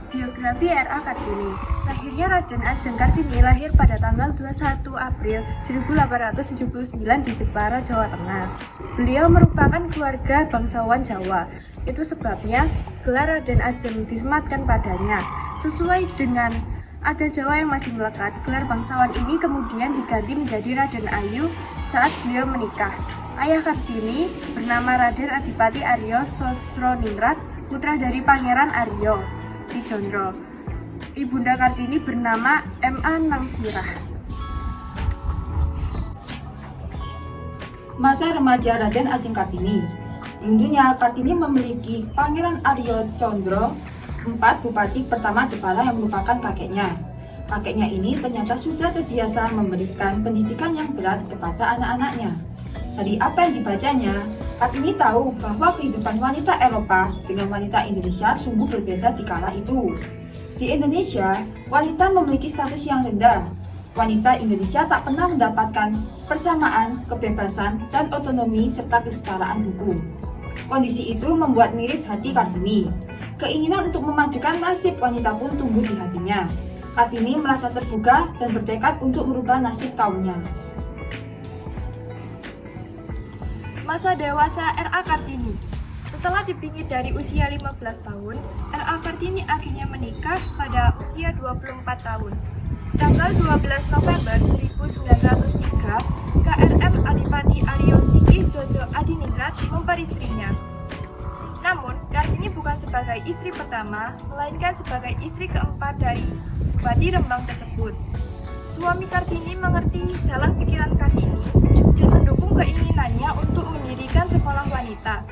Biografi R.A. Kartini. Lahirnya Raden Ajeng Kartini lahir pada tanggal 21 April 1879 di Jepara, Jawa Tengah. Beliau merupakan keluarga bangsawan Jawa. Itu sebabnya gelar Raden Ajeng disematkan padanya. Sesuai dengan adat Jawa yang masih melekat, gelar bangsawan ini kemudian diganti menjadi Raden Ayu saat beliau menikah. Ayah Kartini bernama Raden Adipati Aryo Sosroningrat, putra dari Pangeran Aryo Wijondro. Ibunda Kartini bernama M.A. Nangsirah. Masa remaja Raden Ajeng Kartini. Tentunya Kartini memiliki Pangeran Aryo Condro, 4 bupati pertama Jepara yang merupakan kakeknya. Kakeknya ini ternyata sudah terbiasa memberikan pendidikan yang berat kepada anak-anaknya. Dari apa yang dibacanya, Kartini tahu bahwa kehidupan wanita Eropa dengan wanita Indonesia sungguh berbeda di kala itu. Di Indonesia, wanita memiliki status yang rendah. Wanita Indonesia tak pernah mendapatkan persamaan, kebebasan, dan otonomi serta kesetaraan hukum. Kondisi itu membuat miris hati Kartini. Keinginan untuk memajukan nasib wanita pun tumbuh di hatinya. Kartini merasa terbuka dan bertekad untuk merubah nasib kaumnya. Masa dewasa R.A. Kartini. Setelah dipingit dari usia 15 tahun, R.A. Kartini akhirnya menikah pada usia 24 tahun. Tanggal 12 November 1903, KRM Adipati Aryo Siki Jojo Adiningrat memperistrinya. Namun, Kartini bukan sebagai istri pertama, melainkan sebagai istri keempat dari Bupati Rembang tersebut. Suami Kartini mengerti jalan pikiran Kartini dan mendukung keinginannya untuk mendirikan sekolah wanita.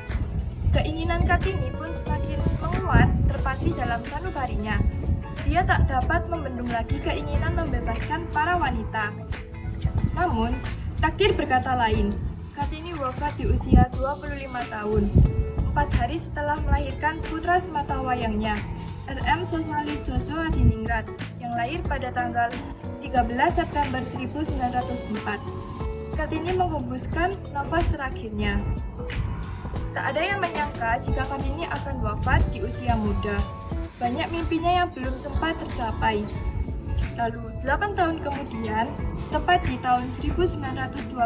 Keinginan Kartini pun semakin menguat terpatri dalam sanubarinya. Dia tak dapat membendung lagi keinginan membebaskan para wanita. Namun, takdir berkata lain. Kartini wafat di usia 25 tahun, 4 hari setelah melahirkan putra sematawayangnya, R.M. Sosali Jojo Adiningrat, yang lahir pada tanggal 13 September 1904. Kartini menghembuskan nafas terakhirnya. Tak ada yang menyangka jika Kartini akan wafat di usia muda. Banyak mimpinya yang belum sempat tercapai. Lalu, 8 tahun kemudian, tepat di tahun 1912,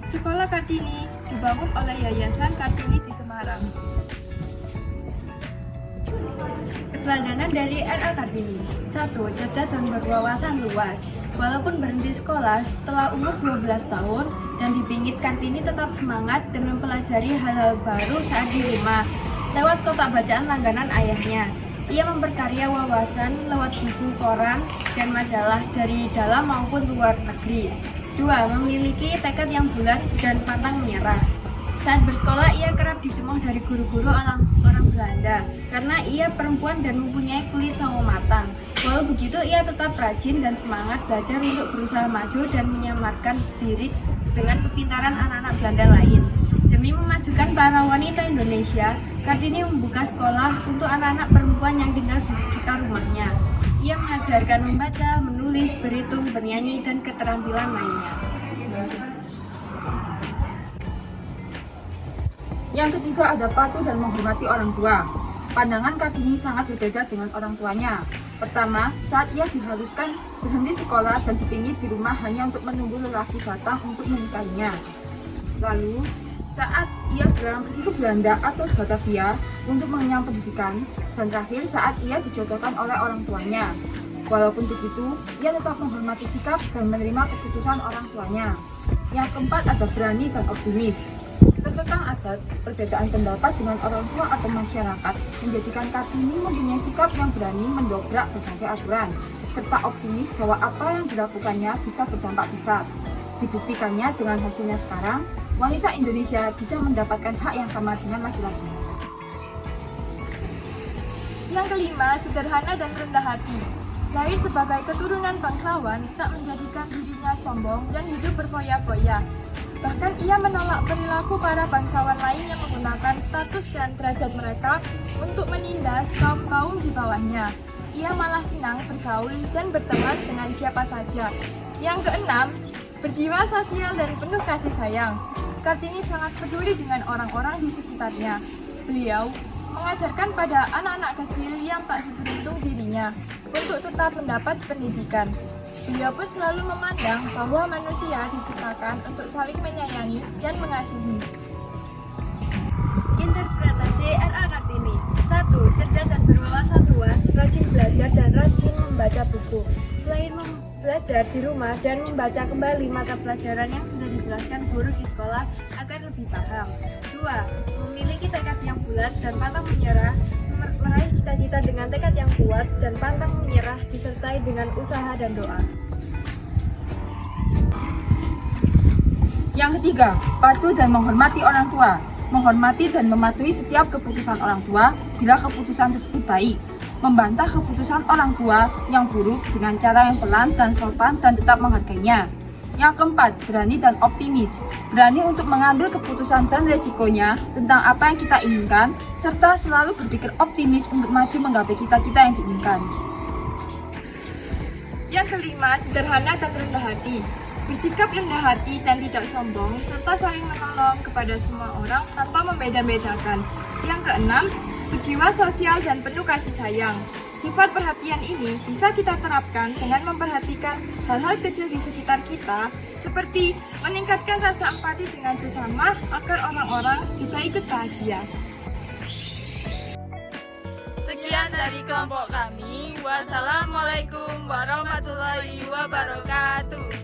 sekolah Kartini dibangun oleh Yayasan Kartini di Semarang. Keteladanan dari R.A. Kartini. 1. Cerdas dan berwawasan luas. Walaupun berhenti sekolah setelah umur 12 tahun dan dipingit, Kartini tetap semangat dan mempelajari hal-hal baru saat di rumah lewat kotak bacaan langganan ayahnya. Ia memperkarya wawasan lewat buku, koran, dan majalah dari dalam maupun luar negeri. 2. Memiliki tekad yang bulat dan pantang menyerah. Saat bersekolah, ia kerap dicemooh dari guru-guru orang Belanda karena ia perempuan dan mempunyai kulit sawo matang. Walau begitu, ia tetap rajin dan semangat belajar untuk berusaha maju dan menyamarkan diri dengan kepintaran anak-anak Belanda lain. Demi memajukan para wanita Indonesia, Kartini membuka sekolah untuk anak-anak perempuan yang tinggal di sekitar rumahnya. Ia mengajarkan membaca, menulis, berhitung, bernyanyi, dan keterampilan lainnya. Yang ketiga ada patuh dan menghormati orang tua. Pandangan Kartini sangat berbeda dengan orang tuanya. Pertama, saat ia diharuskan berhenti sekolah dan dipingit di rumah hanya untuk menunggu lelaki datang untuk menikahinya. Lalu, saat ia dilarang pergi ke Belanda atau Batavia untuk mengenyam pendidikan, dan terakhir saat ia dijodohkan oleh orang tuanya. Walaupun begitu, ia tetap menghormati sikap dan menerima keputusan orang tuanya. Yang keempat ada berani dan optimis. Tentang adat, perbedaan pendapat dengan orang tua atau masyarakat menjadikan Kartini mempunyai sikap yang berani mendobrak berbagai aturan, serta optimis bahwa apa yang dilakukannya bisa berdampak besar. Dibuktikannya dengan hasilnya sekarang, wanita Indonesia bisa mendapatkan hak yang sama dengan laki-laki. Yang kelima, sederhana dan rendah hati. Lahir sebagai keturunan bangsawan, tak menjadikan dirinya sombong dan hidup berfoya-foya. Bahkan ia menolak perilaku para bangsawan lain yang menggunakan status dan derajat mereka untuk menindas kaum-kaum di bawahnya. Ia malah senang bergaul dan berteman dengan siapa saja. Yang keenam, berjiwa sosial dan penuh kasih sayang. Kartini sangat peduli dengan orang-orang di sekitarnya. Beliau mengajarkan pada anak-anak kecil yang tak seberuntung dirinya untuk tetap mendapat pendidikan. Beliau pun selalu memandang bahwa manusia diciptakan untuk saling menyayangi dan mengasihi. Interpretasi R.A. Kartini. 1. Cerdas dan berwawasan luas, rajin belajar dan rajin membaca buku. Selain belajar di rumah dan membaca kembali mata pelajaran yang sudah dijelaskan guru di sekolah agar lebih paham. 2. Memiliki tekad yang bulat dan pantang menyerah, meraih cita-cita dengan tekad yang kuat dan pantang menyerah disertai dengan usaha dan doa. Yang ketiga, patuh dan menghormati orang tua. Menghormati dan mematuhi setiap keputusan orang tua bila keputusan tersebut baik. Membantah keputusan orang tua yang buruk dengan cara yang pelan dan sopan dan tetap menghargainya. Yang keempat, berani dan optimis. Berani untuk mengambil keputusan dan resikonya tentang apa yang kita inginkan, serta selalu berpikir optimis untuk maju menggapai cita-cita yang diinginkan. Yang kelima, sederhana dan rendah hati. Bersikap rendah hati dan tidak sombong, serta saling menolong kepada semua orang tanpa membeda-bedakan. Yang keenam, berjiwa sosial dan penuh kasih sayang. Sifat perhatian ini bisa kita terapkan dengan memperhatikan hal-hal kecil di sekitar kita, seperti meningkatkan rasa empati dengan sesama agar orang-orang juga ikut bahagia. Sekian dari kelompok kami. Wassalamualaikum warahmatullahi wabarakatuh.